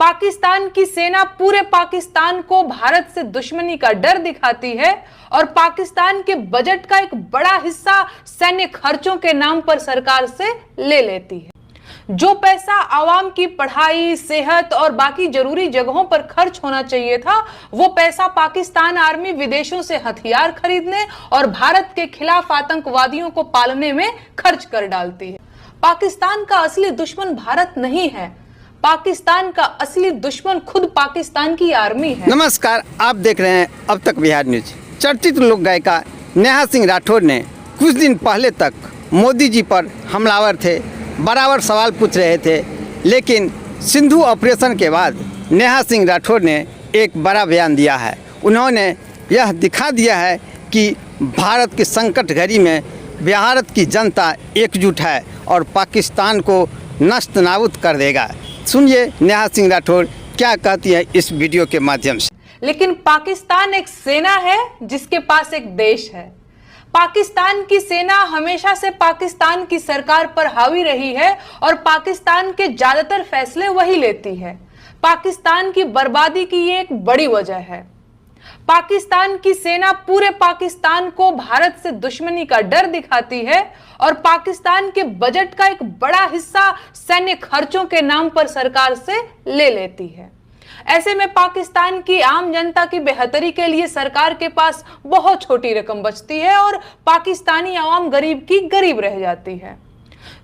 पाकिस्तान की सेना पूरे पाकिस्तान को भारत से दुश्मनी का डर दिखाती है और पाकिस्तान के बजट का एक बड़ा हिस्सा सैन्य खर्चों के नाम पर सरकार से ले लेती है। जो पैसा आवाम की पढ़ाई, सेहत और बाकी जरूरी जगहों पर खर्च होना चाहिए था, वो पैसा पाकिस्तान आर्मी विदेशों से हथियार खरीदने और भारत के खिलाफ आतंकवादियों को पालने में खर्च कर डालती है। पाकिस्तान का असली दुश्मन भारत नहीं है, पाकिस्तान का असली दुश्मन खुद पाकिस्तान की आर्मी है। नमस्कार, आप देख रहे हैं अब तक बिहार न्यूज। चर्चित लोक गायिका नेहा सिंह राठौर ने कुछ दिन पहले तक मोदी जी पर हमलावर थे, बराबर सवाल पूछ रहे थे, लेकिन सिंधु ऑपरेशन के बाद नेहा सिंह राठौर ने एक बड़ा बयान दिया है। उन्होंने यह दिखा दिया है कि भारत की संकट घड़ी में भारत की जनता एकजुट है और पाकिस्तान को नष्ट नाबूद कर देगा। सुनिए नेहा सिंह राठौर क्या कहती है इस वीडियो के माध्यम से। लेकिन पाकिस्तान एक सेना है जिसके पास एक देश है। पाकिस्तान की सेना हमेशा से पाकिस्तान की सरकार पर हावी रही है और पाकिस्तान के ज्यादातर फैसले वही लेती है। पाकिस्तान की बर्बादी की ये एक बड़ी वजह है। पाकिस्तान की सेना पूरे पाकिस्तान को भारत से दुश्मनी का डर दिखाती है और पाकिस्तान के बजट का एक बड़ा हिस्सा सैन्य खर्चों के नाम पर सरकार से ले लेती है। ऐसे में पाकिस्तान की आम जनता की बेहतरी के लिए सरकार के पास बहुत छोटी रकम बचती है और पाकिस्तानी आवाम गरीब की गरीब रह जाती है।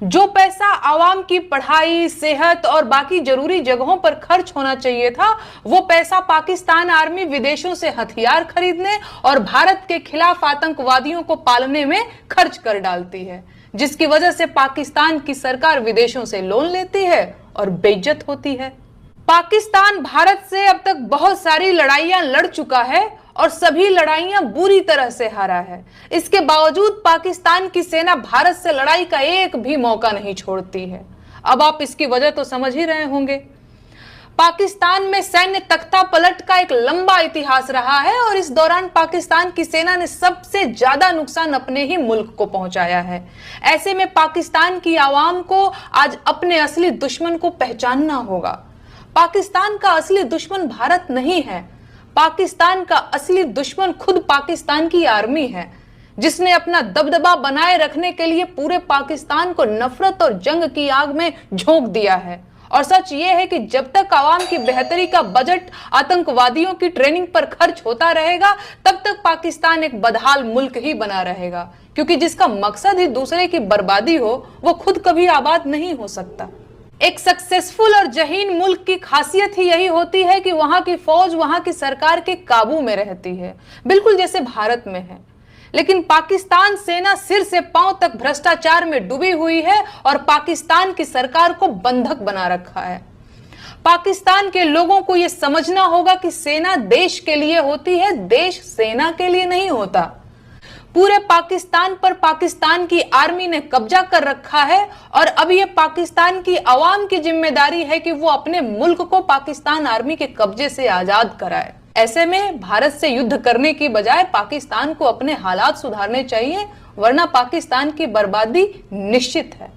जो पैसा आवाम की पढ़ाई, सेहत और बाकी जरूरी जगहों पर खर्च होना चाहिए था, वो पैसा पाकिस्तान आर्मी विदेशों से हथियार खरीदने और भारत के खिलाफ आतंकवादियों को पालने में खर्च कर डालती है, जिसकी वजह से पाकिस्तान की सरकार विदेशों से लोन लेती है और बेइज्जत होती है। पाकिस्तान भारत से अब तक बहुत सारी लड़ाइयां लड़ चुका है और सभी लड़ाइयां बुरी तरह से हारा है। इसके बावजूद पाकिस्तान की सेना भारत से लड़ाई का एक भी मौका नहीं छोड़ती है। अब आप इसकी वजह तो समझ ही रहे होंगे। पाकिस्तान में सैन्य तख्ता पलट का एक लंबा इतिहास रहा है और इस दौरान पाकिस्तान की सेना ने सबसे ज्यादा नुकसान अपने ही मुल्क को पहुंचाया है। ऐसे में पाकिस्तान की आवाम को आज अपने असली दुश्मन को पहचानना होगा। पाकिस्तान का असली दुश्मन भारत नहीं है, पाकिस्तान का असली दुश्मन खुद पाकिस्तान की आर्मी है, जिसने अपना दबदबा बनाए रखने के लिए पूरे पाकिस्तान को नफरत और जंग की आग में झोंक दिया है। और सच ये है कि जब तक आवाम की बेहतरी का बजट आतंकवादियों की ट्रेनिंग पर खर्च होता रहेगा, तब तक पाकिस्तान एक बदहाल मुल्क ही बना रहेगा, क्योंकि जिसका मकसद ही दूसरे की बर्बादी हो, वो खुद कभी आबाद नहीं हो सकता। एक सक्सेसफुल और जहीन मुल्क की खासियत ही यही होती है कि वहां की फौज वहां की सरकार के काबू में रहती है, बिल्कुल जैसे भारत में है। लेकिन पाकिस्तान सेना सिर से पांव तक भ्रष्टाचार में डूबी हुई है और पाकिस्तान की सरकार को बंधक बना रखा है। पाकिस्तान के लोगों को यह समझना होगा कि सेना देश के लिए होती है, देश सेना के लिए नहीं होता। पूरे पाकिस्तान पर पाकिस्तान की आर्मी ने कब्जा कर रखा है और अब यह पाकिस्तान की आवाम की जिम्मेदारी है कि वो अपने मुल्क को पाकिस्तान आर्मी के कब्जे से आजाद कराए। ऐसे में भारत से युद्ध करने की बजाय पाकिस्तान को अपने हालात सुधारने चाहिए, वरना पाकिस्तान की बर्बादी निश्चित है।